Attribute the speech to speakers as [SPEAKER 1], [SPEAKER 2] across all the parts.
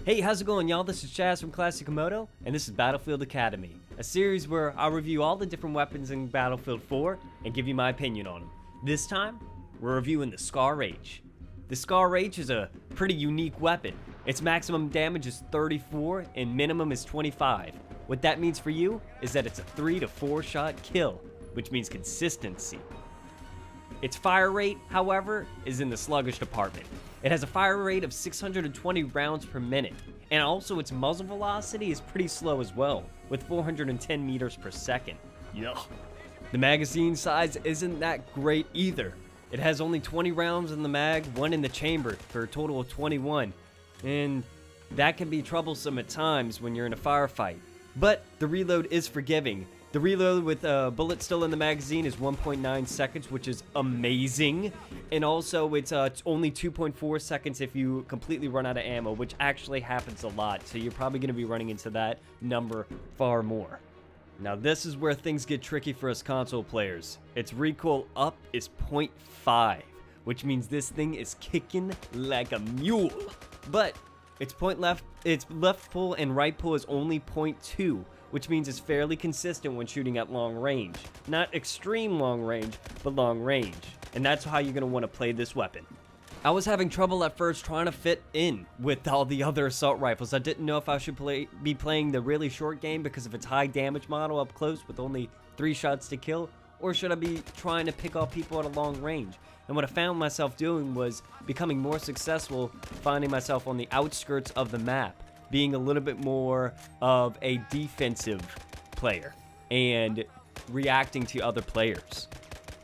[SPEAKER 1] Hey, how's it going, y'all? This is Chaz from Classic Komodo, and this is Battlefield Academy, a series where I'll review all the different weapons in Battlefield 4 and give you my opinion on them. This time, we're reviewing the Scar H. The Scar H is a pretty unique weapon. Its maximum damage is 34 and minimum is 25. What that means for you is that it's a 3 to 4 shot kill, which means consistency. Its fire rate, however, is in the sluggish department. It has a fire rate of 620 rounds per minute, and also its muzzle velocity is pretty slow as well, with 410 meters per second. Yuck. The magazine size isn't that great either. It has only 20 rounds in the mag, 1 in the chamber, for a total of 21, and that can be troublesome at times when you're in a firefight. But the reload is forgiving. The reload with a bullet still in the magazine is 1.9 seconds, which is amazing. And also, it's only 2.4 seconds if you completely run out of ammo, which actually happens a lot. So you're probably going to be running into that number far more. Now, this is where things get tricky for us console players. Its recoil up is 0.5, which means this thing is kicking like a mule. But its left pull and right pull is only 0.2. Which means it's fairly consistent when shooting at long range. Not extreme long range, but long range. And that's how you're going to want to play this weapon. I was having trouble at first trying to fit in with all the other assault rifles. I didn't know if I should be playing the really short game because of its high damage model up close with only 3 shots to kill, or should I be trying to pick off people at a long range? And what I found myself doing was becoming more successful, finding myself on the outskirts of the map, being a little bit more of a defensive player and reacting to other players.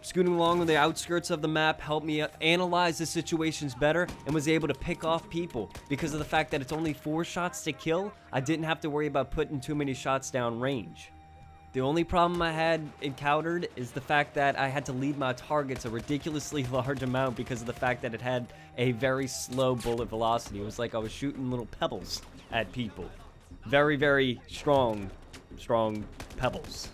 [SPEAKER 1] Scooting along on the outskirts of the map helped me analyze the situations better and was able to pick off people. Because of the fact that it's only 4 shots to kill, I didn't have to worry about putting too many shots down range. The only problem I had encountered is the fact that I had to lead my targets a ridiculously large amount because of the fact that it had a very slow bullet velocity. It was like I was shooting little pebbles at people. Very, very strong pebbles.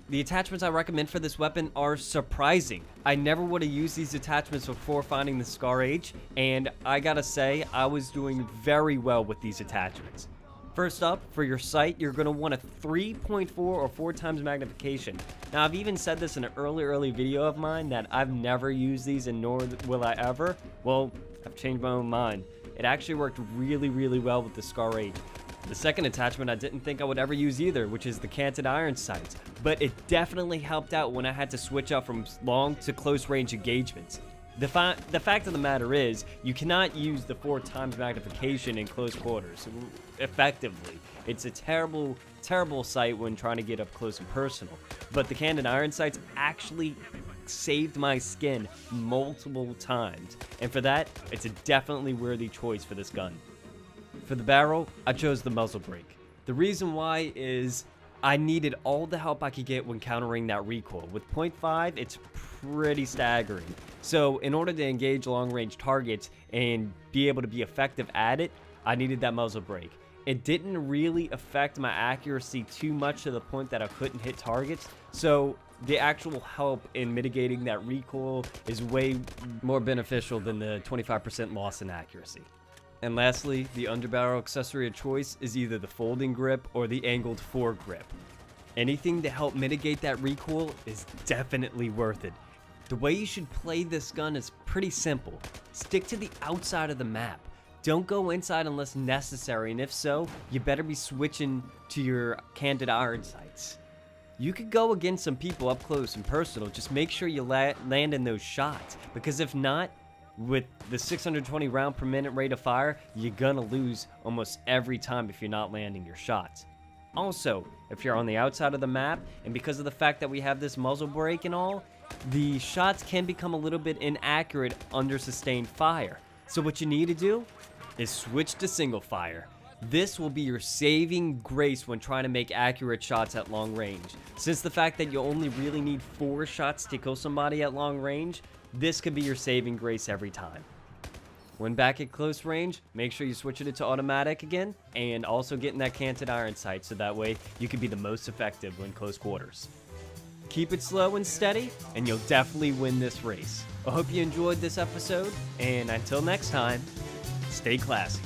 [SPEAKER 1] The attachments I recommend for this weapon are surprising. I never would have used these attachments before finding the Scar H, and I gotta say, I was doing very well with these attachments. First up, for your sight, you're going to want a 3.4 or 4 times magnification. Now, I've even said this in an early video of mine that I've never used these and nor will I ever. Well, I've changed my own mind. It actually worked really, really well with the Scar H. The second attachment I didn't think I would ever use either, which is the Canted iron sights. But it definitely helped out when I had to switch up from long to close range engagements. The fact of the matter is, you cannot use the 4 times magnification in close quarters effectively. It's a terrible, terrible sight when trying to get up close and personal. But the Canted iron sights actually saved my skin multiple times. And for that, it's a definitely worthy choice for this gun. For the barrel, I chose the muzzle brake. The reason why is I needed all the help I could get when countering that recoil. With 0.5, it's pretty staggering. So in order to engage long-range targets and be able to be effective at it, I needed that muzzle brake. It didn't really affect my accuracy too much to the point that I couldn't hit targets. So the actual help in mitigating that recoil is way more beneficial than the 25% loss in accuracy. And lastly, the underbarrel accessory of choice is either the folding grip or the angled foregrip. Anything to help mitigate that recoil is definitely worth it. The way you should play this gun is pretty simple. Stick to the outside of the map. Don't go inside unless necessary, and if so, you better be switching to your Canted iron sights. You could go against some people up close and personal, just make sure you land in those shots, because if not, with the 620 round per minute rate of fire, you're gonna lose almost every time if you're not landing your shots. Also, if you're on the outside of the map, and because of the fact that we have this muzzle brake and all, the shots can become a little bit inaccurate under sustained fire. So what you need to do is switch to single fire. This will be your saving grace when trying to make accurate shots at long range. Since the fact that you only really need 4 shots to kill somebody at long range, this could be your saving grace every time. When back at close range, make sure you switch it to automatic again, and also getting that Canted iron sight so that way you can be the most effective when close quarters. Keep it slow and steady, and you'll definitely win this race. I hope you enjoyed this episode, and until next time, stay classy.